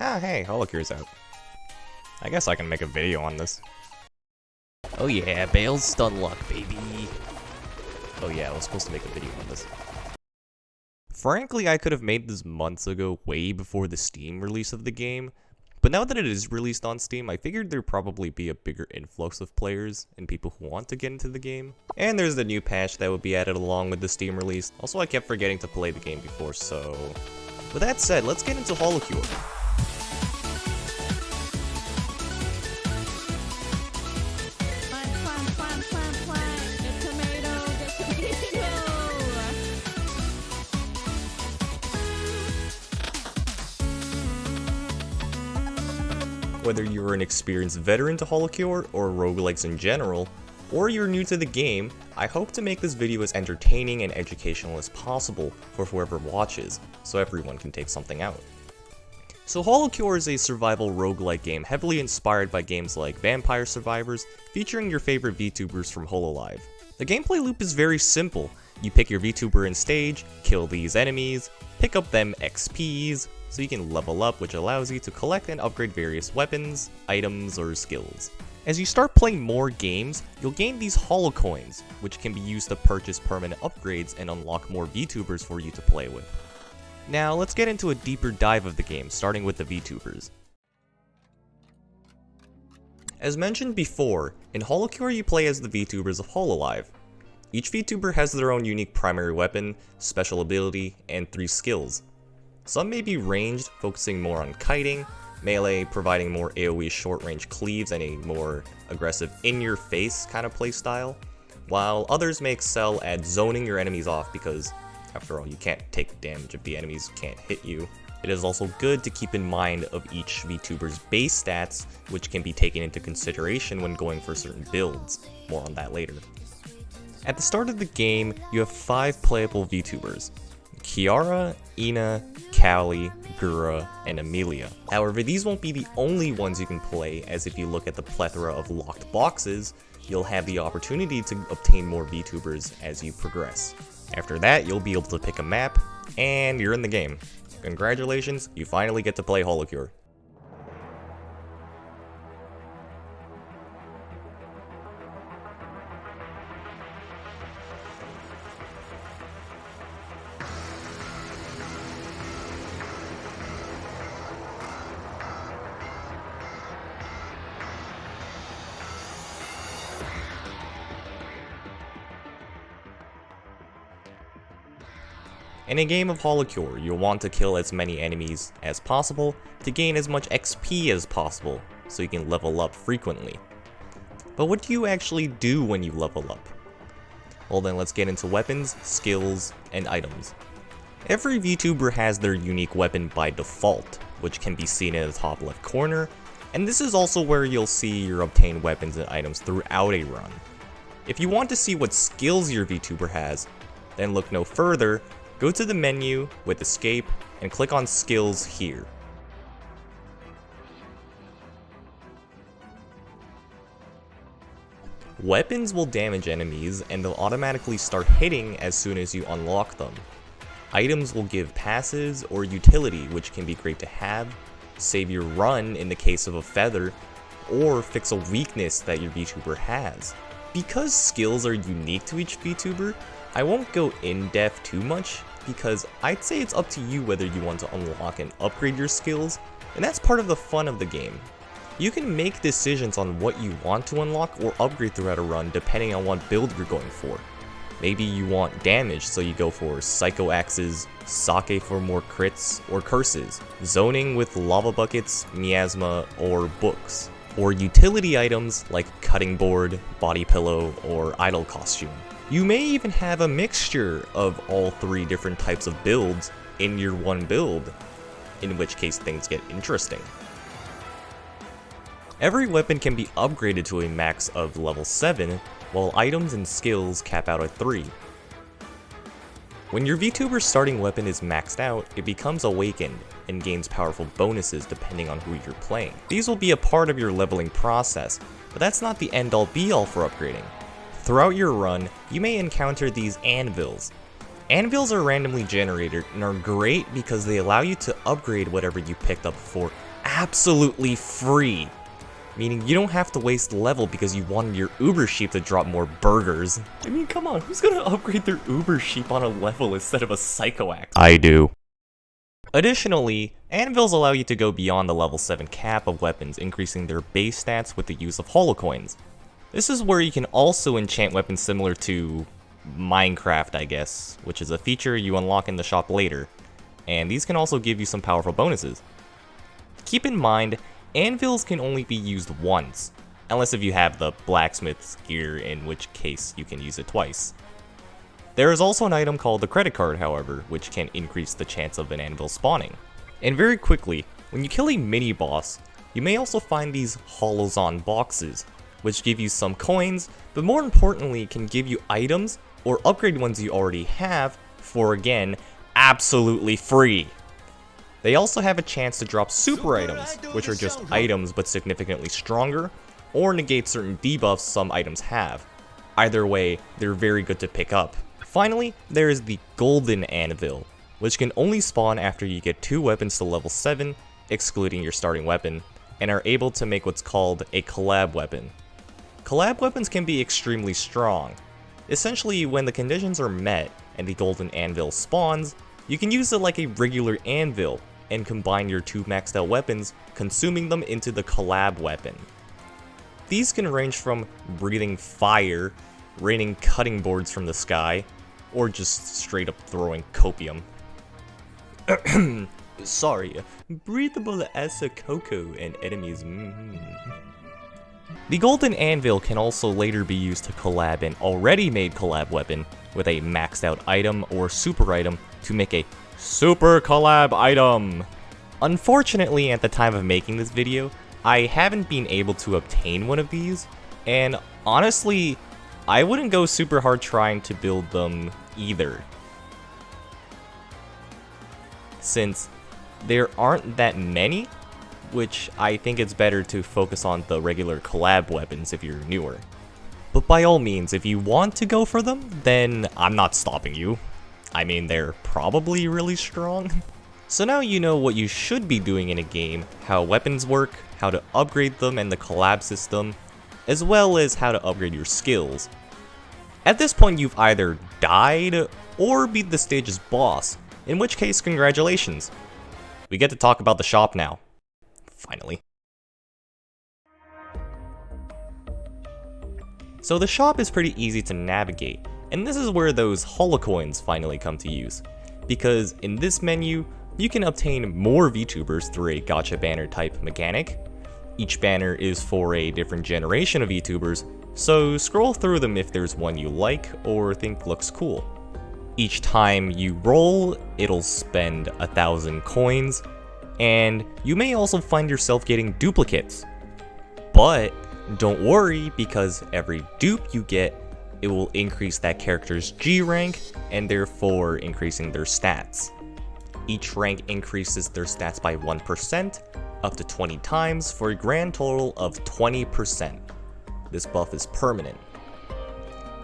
Ah, hey, Holocure's out. I guess I can make a video on this. Oh yeah, Bale's stun luck, baby. Oh yeah, I was supposed to make a video on this. Frankly, I could have made this months ago, way before the Steam release of the game. But now that it is released on Steam, I figured there'd probably be a bigger influx of players and people who want to get into the game. And there's the new patch that would be added along with the Steam release. Also, I kept forgetting to play the game before, so... With that said, let's get into Holocure. Whether you're an experienced veteran to Holocure, or roguelikes in general, or you're new to the game, I hope to make this video as entertaining and educational as possible for whoever watches, so everyone can take something out. So Holocure is a survival roguelike game heavily inspired by games like Vampire Survivors, featuring your favorite Vtubers from Hololive. The gameplay loop is very simple. You pick your Vtuber in stage, kill these enemies, pick up them XPs, so you can level up, which allows you to collect and upgrade various weapons, items, or skills. As you start playing more games, you'll gain these Holocoins, which can be used to purchase permanent upgrades and unlock more Vtubers for you to play with. Now let's get into a deeper dive of the game, starting with the Vtubers. As mentioned before, in Holocure you play as the Vtubers of Hololive. Each Vtuber has their own unique primary weapon, special ability, and 3 skills. Some may be ranged, focusing more on kiting, melee providing more AoE short-range cleaves and a more aggressive in-your-face kind of playstyle, while others may excel at zoning your enemies off because, after all, you can't take damage if the enemies can't hit you. It is also good to keep in mind of each Vtuber's base stats, which can be taken into consideration when going for certain builds. More on that later. At the start of the game, you have 5 playable Vtubers: Kiara, Ina, Callie, Gura, and Amelia. However, these won't be the only ones you can play, as if you look at the plethora of locked boxes, you'll have the opportunity to obtain more Vtubers as you progress. After that, you'll be able to pick a map, and you're in the game. Congratulations, you finally get to play Holocure. In a game of Holocure, you'll want to kill as many enemies as possible to gain as much XP as possible, so you can level up frequently. But what do you actually do when you level up? Well then, let's get into weapons, skills, and items. Every Vtuber has their unique weapon by default, which can be seen in the top left corner, and this is also where you'll see your obtained weapons and items throughout a run. If you want to see what skills your Vtuber has, then look no further. Go to the menu with Escape and click on Skills here. Weapons will damage enemies and they'll automatically start hitting as soon as you unlock them. Items will give passes or utility, which can be great to have, save your run in the case of a feather, or fix a weakness that your Vtuber has. Because skills are unique to each Vtuber, I won't go in depth too much, because I'd say it's up to you whether you want to unlock and upgrade your skills, and that's part of the fun of the game. You can make decisions on what you want to unlock or upgrade throughout a run depending on what build you're going for. Maybe you want damage, so you go for Psycho Axes, Sake for more crits, or Curses, zoning with Lava Buckets, Miasma, or Books, or utility items like Cutting Board, Body Pillow, or Idol Costume. You may even have a mixture of all 3 different types of builds in your one build, in which case things get interesting. Every weapon can be upgraded to a max of level 7, while items and skills cap out at 3. When your Vtuber's starting weapon is maxed out, it becomes awakened and gains powerful bonuses depending on who you're playing. These will be a part of your leveling process, but that's not the end all be all for upgrading. Throughout your run, you may encounter these anvils. Anvils are randomly generated and are great because they allow you to upgrade whatever you picked up for absolutely free. Meaning you don't have to waste level because you wanted your Uber sheep to drop more burgers. I mean, come on, who's gonna upgrade their Uber sheep on a level instead of a psychoact? I do. Additionally, anvils allow you to go beyond the level 7 cap of weapons, increasing their base stats with the use of holocoins. This is where you can also enchant weapons similar to Minecraft, I guess, which is a feature you unlock in the shop later, and these can also give you some powerful bonuses. Keep in mind, anvils can only be used once, unless if you have the blacksmith's gear, in which case you can use it twice. There is also an item called the credit card, however, which can increase the chance of an anvil spawning. And very quickly, when you kill a mini-boss, you may also find these Holozon boxes, which give you some coins, but more importantly can give you items or upgrade ones you already have for, again, absolutely free. They also have a chance to drop super items, which are just items but significantly stronger, or negate certain debuffs some items have. Either way, they're very good to pick up. Finally, there is the Golden Anvil, which can only spawn after you get 2 weapons to level 7, excluding your starting weapon, and are able to make what's called a collab weapon. Collab weapons can be extremely strong. Essentially, when the conditions are met and the Golden Anvil spawns, you can use it like a regular anvil and combine your 2 maxed out weapons, consuming them into the collab weapon. These can range from breathing fire, raining cutting boards from the sky, or just straight up throwing copium. Sorry, breathable as a cocoa and enemies. The Golden Anvil can also later be used to collab an already made collab weapon with a maxed out item or super item to make a super collab item. Unfortunately, at the time of making this video, I haven't been able to obtain one of these, and honestly, I wouldn't go super hard trying to build them either, since there aren't that many, which I think it's better to focus on the regular collab weapons if you're newer. But by all means, if you want to go for them, then I'm not stopping you. I mean, they're probably really strong. So now you know what you should be doing in a game, how weapons work, how to upgrade them and the collab system, as well as how to upgrade your skills. At this point, you've either died or beat the stage's boss, in which case, congratulations. We get to talk about the shop now. Finally. So the shop is pretty easy to navigate, and this is where those holocoins finally come to use, because in this menu, you can obtain more Vtubers through a gacha banner type mechanic. Each banner is for a different generation of Vtubers, so scroll through them if there's one you like or think looks cool. Each time you roll, it'll spend 1,000 coins, and you may also find yourself getting duplicates. But don't worry, because every dupe you get, it will increase that character's G rank, and therefore increasing their stats. Each rank increases their stats by 1%, up to 20 times, for a grand total of 20%. This buff is permanent.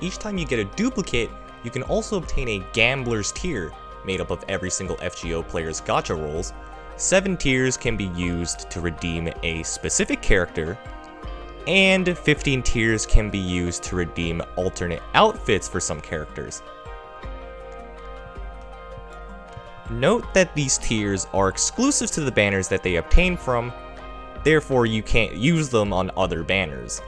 Each time you get a duplicate, you can also obtain a Gambler's tier, made up of every single FGO player's gacha rolls. 7 tiers can be used to redeem a specific character, and 15 tiers can be used to redeem alternate outfits for some characters. Note that these tiers are exclusive to the banners that they obtain from, therefore you can't use them on other banners.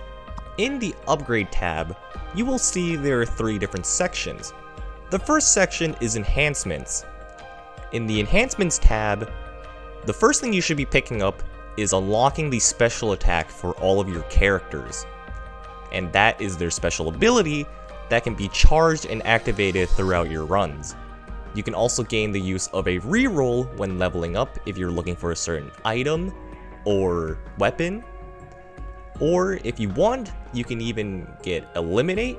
In the Upgrade tab, you will see there are 3 different sections. The first section is Enhancements. In the Enhancements tab, the first thing you should be picking up is unlocking the special attack for all of your characters. And that is their special ability that can be charged and activated throughout your runs. You can also gain the use of a reroll when leveling up if you're looking for a certain item or weapon. Or if you want, you can even get Eliminate,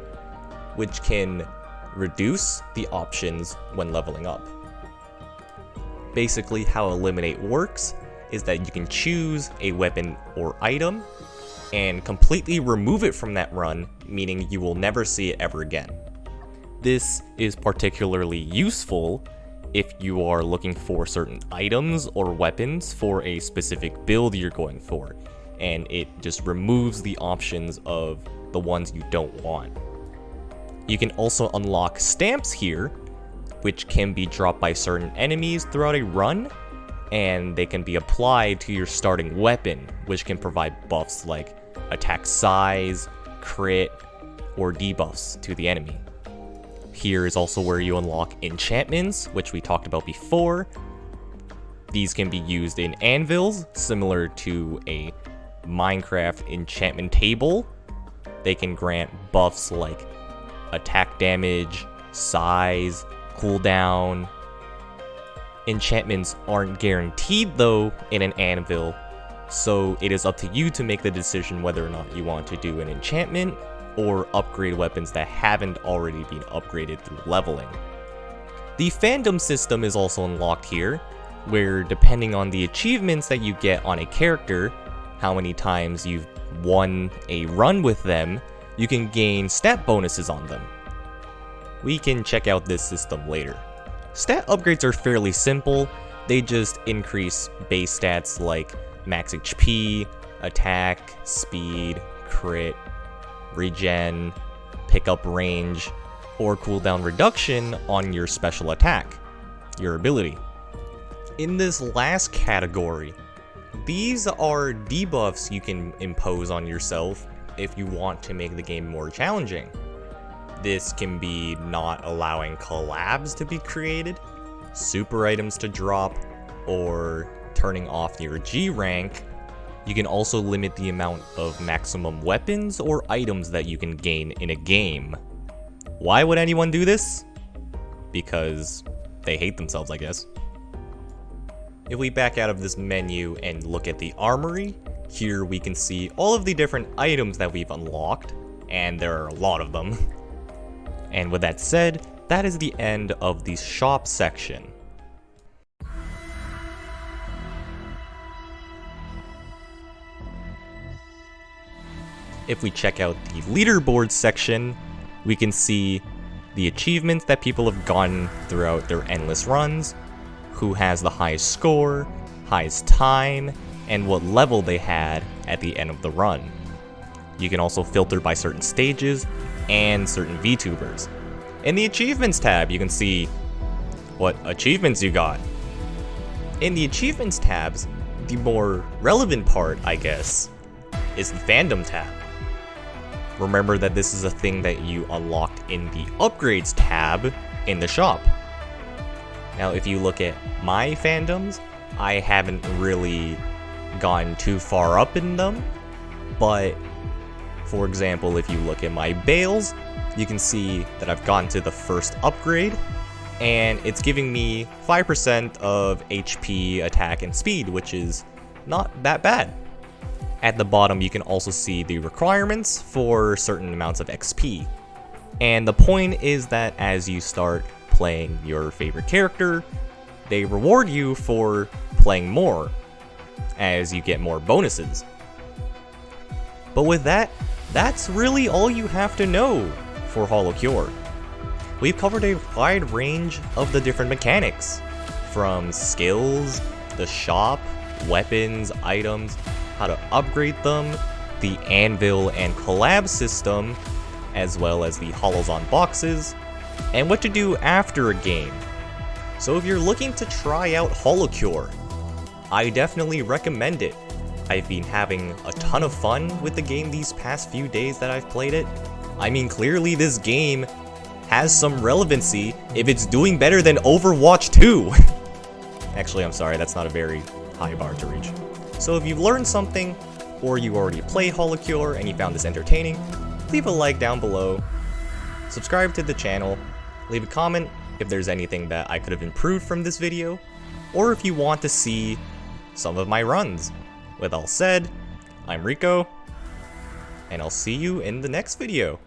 which can reduce the options when leveling up. Basically, how Eliminate works is that you can choose a weapon or item and completely remove it from that run, meaning you will never see it ever again. This is particularly useful if you are looking for certain items or weapons for a specific build you're going for, and it just removes the options of the ones you don't want. You can also unlock stamps here, which can be dropped by certain enemies throughout a run, and they can be applied to your starting weapon, which can provide buffs like attack size, crit, or debuffs to the enemy. Here is also where you unlock enchantments, which we talked about before. These can be used in anvils, similar to a Minecraft enchantment table. They can grant buffs like attack damage, size, cooldown. Enchantments aren't guaranteed though in an anvil, so it is up to you to make the decision whether or not you want to do an enchantment or upgrade weapons that haven't already been upgraded through leveling. The fandom system is also unlocked here, where depending on the achievements that you get on a character, how many times you've won a run with them, you can gain stat bonuses on them. We can check out this system later. Stat upgrades are fairly simple. They just increase base stats like max HP, attack, speed, crit, regen, pickup range, or cooldown reduction on your special attack, your ability. In this last category, these are debuffs you can impose on yourself if you want to make the game more challenging. This can be not allowing collabs to be created, super items to drop, or turning off your G rank. You can also limit the amount of maximum weapons or items that you can gain in a game. Why would anyone do this? Because they hate themselves, I guess. If we back out of this menu and look at the armory, here we can see all of the different items that we've unlocked, and there are a lot of them. And with that said, that is the end of the shop section. If we check out the leaderboard section, we can see the achievements that people have gotten throughout their endless runs, who has the highest score, highest time, and what level they had at the end of the run. You can also filter by certain stages and certain Vtubers. In the achievements tab, you can see what achievements you got. In the achievements tabs, the more relevant part, I guess, is the fandom tab. Remember that this is a thing that you unlocked in the upgrades tab in the shop. Now, if you look at my fandoms, I haven't really gone too far up in them, but for example, if you look at my bales, you can see that I've gotten to the first upgrade, and it's giving me 5% of HP, attack, and speed, which is not that bad. At the bottom, you can also see the requirements for certain amounts of XP. And the point is that as you start playing your favorite character, they reward you for playing more, as you get more bonuses. But with that, that's really all you have to know for Holocure. We've covered a wide range of the different mechanics, from skills, the shop, weapons, items, how to upgrade them, the anvil and collab system, as well as the holos on boxes, and what to do after a game. So if you're looking to try out Holocure, I definitely recommend it. I've been having a ton of fun with the game these past few days that I've played it. I mean, clearly this game has some relevancy if it's doing better than Overwatch 2. Actually, I'm sorry, that's not a very high bar to reach. So if you've learned something, or you already play Holocure and you found this entertaining, leave a like down below, subscribe to the channel, leave a comment if there's anything that I could have improved from this video, or if you want to see some of my runs. With all said, I'm Rico, and I'll see you in the next video.